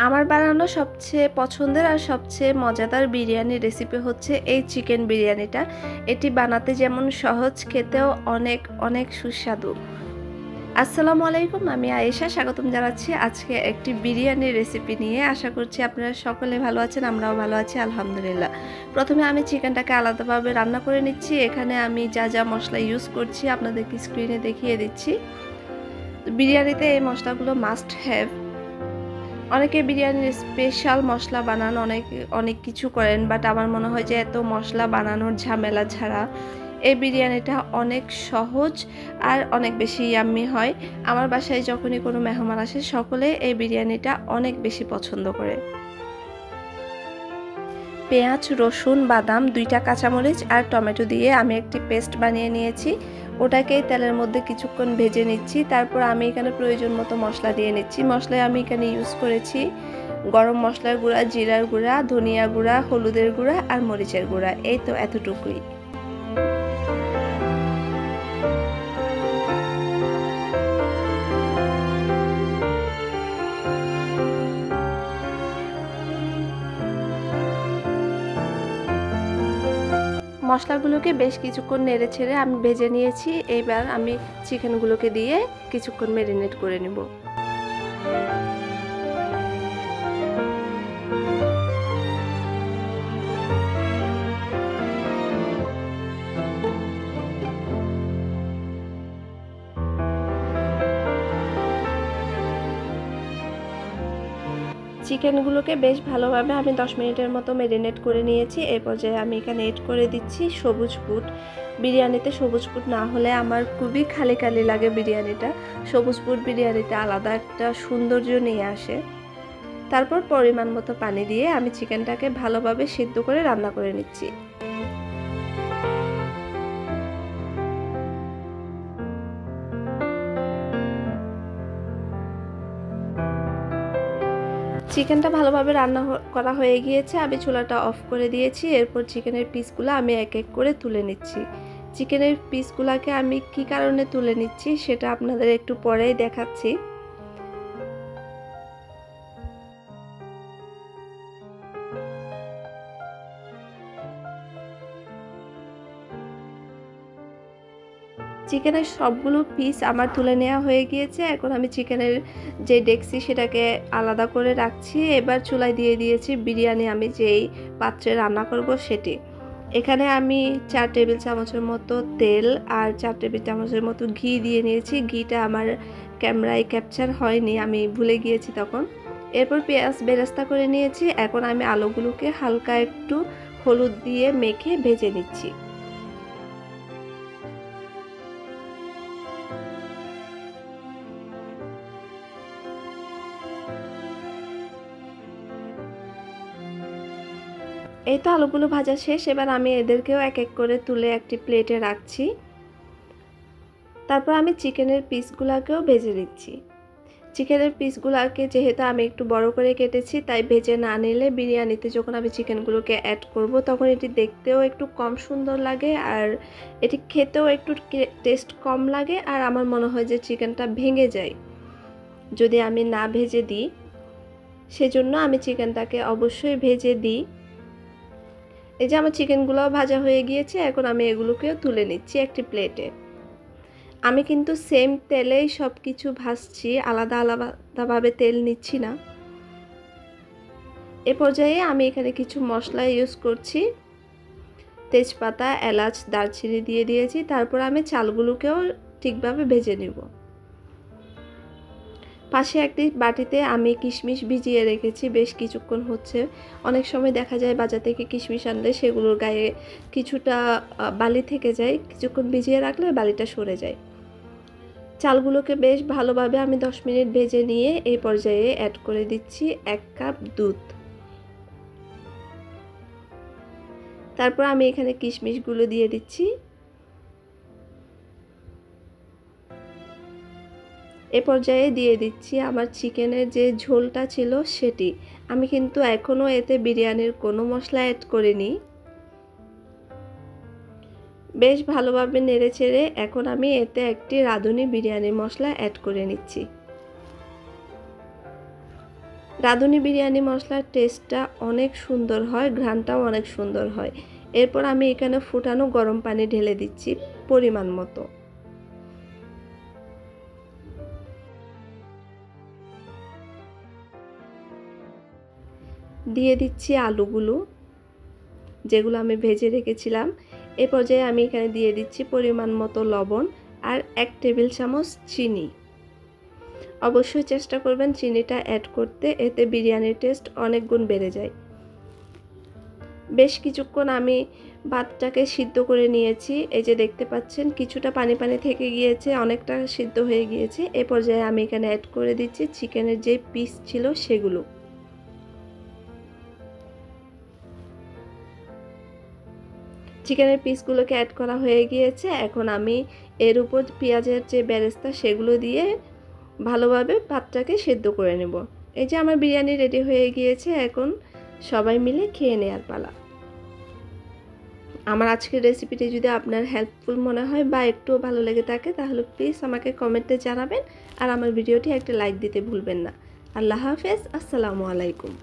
আমার বানানো সবচেয়ে পছন্দের আর সবচেয়ে মজাদার বিরিয়ানির রেসিপি হচ্ছে এই চিকেন বিরিয়ানিটা। এটি বানাতে যেমন সহজ, খেতেও অনেক অনেক সুস্বাদু। আসসালামু আলাইকুম, আমি আয়েশা স্বাগতম জানাচ্ছি আজকে একটি বিরিয়ানির রেসিপি নিয়ে। আশা করছি আপনারা সকলে ভালো আছেন, আমরাও ভালো আছি আলহামদুলিল্লাহ। প্রথমে আমি চিকেনটাকে আলাদাভাবে রান্না করে নিচ্ছি। এখানে আমি যা যা মশলা ইউজ করছি আপনাদেরকে স্ক্রিনে দেখিয়ে দিচ্ছি। বিরিয়ানিতে এই মশলাগুলো মাস্ট হ্যাভ। অনেকে বিরিয়ানির স্পেশাল মশলা বানান, অনেক কিছু করেন, বাট আমার মনে হয় যে এত মশলা বানানোর ঝামেলা ছাড়া এই বিরিয়ানিটা অনেক সহজ আর অনেক বেশি ইয়াম্মি হয়। আমার বাসায় যখনই কোনো মেহমান আসে সকলে এই বিরিয়ানিটা অনেক বেশি পছন্দ করে। পেঁয়াজ, রসুন, বাদাম, 2টা কাঁচামরিচ আর টমেটো দিয়ে আমি একটি পেস্ট বানিয়ে নিয়েছি। ওটাকে তেলের মধ্যে কিছুক্ষণ ভেজে নিচ্ছি। তারপর আমি এখানে প্রয়োজন মতো মশলা দিয়ে নিচ্ছি। মশলায় আমি এখানে ইউজ করেছি গরম মশলার গুঁড়া, জিরার গুঁড়া, ধনিয়া গুঁড়া, হলুদের গুঁড়া আর মরিচের গুঁড়া। এই তো এতটুকুই। মশলাগুলোকে বেশ কিছুক্ষণ নেড়ে ছেড়ে আমি ভেজে নিয়েছি। এইবার আমি চিকেনগুলোকে দিয়ে কিছুক্ষণ ম্যারিনেট করে নেব। চিকেনগুলোকে বেশ ভালোভাবে আমি 10 মিনিটের মতো ম্যারিনেট করে নিয়েছি। এই পর্যায়ে আমি এখানে এড করে দিচ্ছি সবুজ বুট। বিরিয়ানিতে সবুজ বুট না হলে আমার খুবই খালি খালি লাগে বিরিয়ানিটা। সবুজ বুট বিরিয়ানিতে আলাদা একটা সৌন্দর্য নিয়ে আসে। তারপর পরিমাণ মতো পানি দিয়ে আমি চিকেনটাকে ভালোভাবে সিদ্ধ করে রান্না করে নিচ্ছি। চিকেনটা ভালোভাবে রান্না করা হয়ে গিয়েছে। আমি চুলাটা অফ করে দিয়েছি। এরপর চিকেনের পিসগুলো আমি এক এক করে তুলে নিচ্ছি। চিকেনের পিসগুলোকে আমি কি কারণে তুলে নিচ্ছি সেটা আপনাদের একটু পরেই দেখাচ্ছি। চিকেনের সবগুলো পিস আমার তুলে নেওয়া হয়ে গিয়েছে। এখন আমি চিকেনের যে ডেক্সি সেটাকে আলাদা করে রাখছি। এবার চুলায় দিয়ে দিয়েছি বিরিয়ানি আমি যেই পাত্রে রান্না করব সেটি। এখানে আমি 4 টেবিল চামচের মতো তেল আর 4 টেবিল চামচের মতো ঘি দিয়ে নিয়েছি। ঘিটা আমার ক্যামেরায় ক্যাপচার হয়নি, আমি ভুলে গিয়েছি তখন। এরপর পেঁয়াজ বেরেস্তা করে নিয়েছি। এখন আমি আলুগুলোকে হালকা একটু হলুদ দিয়ে মেখে ভেজে নিচ্ছি। এই তো আলুগুলো ভাজা শেষ। এবার আমি এদেরকেও এক এক করে তুলে একটি প্লেটে রাখছি। তারপর আমি চিকেনের পিসগুলোকেও ভেজে নিচ্ছি। চিকেনের পিসগুলোকে যেহেতু আমি একটু বড় করে কেটেছি, তাই ভেজে না নিলে বিরিয়ানিতে যখন আমি চিকেনগুলোকে অ্যাড করব তখন এটি দেখতেও একটু কম সুন্দর লাগে আর এটি খেতেও একটু টেস্ট কম লাগে। আর আমার মনে হয় যে চিকেনটা ভেঙে যায় যদি আমি না ভেজে দিই। সেজন্য আমি চিকেনটাকে অবশ্যই ভেজে দিই। এই যে আমার চিকেনগুলোও ভাজা হয়ে গিয়েছে। এখন আমি এগুলোকেও তুলে নিচ্ছি একটি প্লেটে। আমি কিন্তু সেম তেলেই সব কিছু ভাজছি, আলাদা আলাদাভাবে তেল নিচ্ছি না। এ পর্যায়ে আমি এখানে কিছু মশলা ইউজ করছি। তেজপাতা, এলাচ, দারচিনি দিয়ে দিয়েছি। তারপর আমি চালগুলোকেও ঠিকভাবে ভেজে নেব। পাশে একটি বাটিতে আমি কিশমিশ ভিজিয়ে রেখেছি, বেশ কিছুক্ষণ হচ্ছে। অনেক সময় দেখা যায় বাজার থেকে কিশমিশ আনলে সেগুলোর গায়ে কিছুটা বালি থেকে যায়, কিছুক্ষণ ভিজিয়ে রাখলে বালিটা সরে যায়। চালগুলোকে বেশ ভালোভাবে আমি 10 মিনিট ভেজে নিয়ে এই পর্যায়ে অ্যাড করে দিচ্ছি 1 কাপ দুধ। তারপর আমি এখানে কিশমিশগুলো দিয়ে দিচ্ছি। এ পর্যায়ে দিয়ে দিচ্ছি আমার চিকেনের যে ঝোলটা ছিল সেটি। আমি কিন্তু এখনও এতে বিরিয়ানির কোনো মশলা অ্যাড করিনি। বেশ ভালোভাবে নেড়েচেড়ে এখন আমি এতে একটি রাঁধুনি বিরিয়ানি মশলা অ্যাড করে নিচ্ছি। রাঁধুনি বিরিয়ানি মশলার টেস্টটা অনেক সুন্দর হয়, ঘ্রাণটাও অনেক সুন্দর হয়। এরপর আমি এখানে ফুটানো গরম পানি ঢেলে দিচ্ছি পরিমাণ মতো। দিয়ে দিচ্ছি আলুগুলো, যেগুলো আমি ভেজে রেখেছিলাম। এ পর্যায়ে আমি এখানে দিয়ে দিচ্ছি পরিমাণ মতো লবণ আর 1 টেবিল চামচ চিনি। অবশ্যই চেষ্টা করবেন চিনিটা অ্যাড করতে, এতে বিরিয়ানির টেস্ট অনেক গুণ বেড়ে যায়। বেশ কিছুক্ষণ আমি ভাতটাকে সিদ্ধ করে নিয়েছি। এই যে দেখতে পাচ্ছেন কিছুটা পানি পানি থেকে গিয়েছে, অনেকটা সিদ্ধ হয়ে গিয়েছে। এ পর্যায়ে আমি এখানে অ্যাড করে দিচ্ছি চিকেনের যে পিস ছিল সেগুলো। চিকেনের পিসগুলোকে অ্যাড করা হয়ে গিয়েছে। এখন আমি এর উপর পেঁয়াজের যে বেরেস্তা সেগুলো দিয়ে ভালোভাবে ভাতটাকে সেদ্ধ করে নেব। এই যে আমার বিরিয়ানি রেডি হয়ে গিয়েছে, এখন সবাই মিলে খেয়ে নেওয়ার পালা। আমার আজকের রেসিপিটি যদি আপনার হেল্পফুল মনে হয় বা একটুও ভালো লেগে থাকে তাহলে প্লিজ আমাকে কমেন্টে জানাবেন আর আমার ভিডিওটি একটা লাইক দিতে ভুলবেন না। আল্লাহ হাফেজ, আসসালামু আলাইকুম।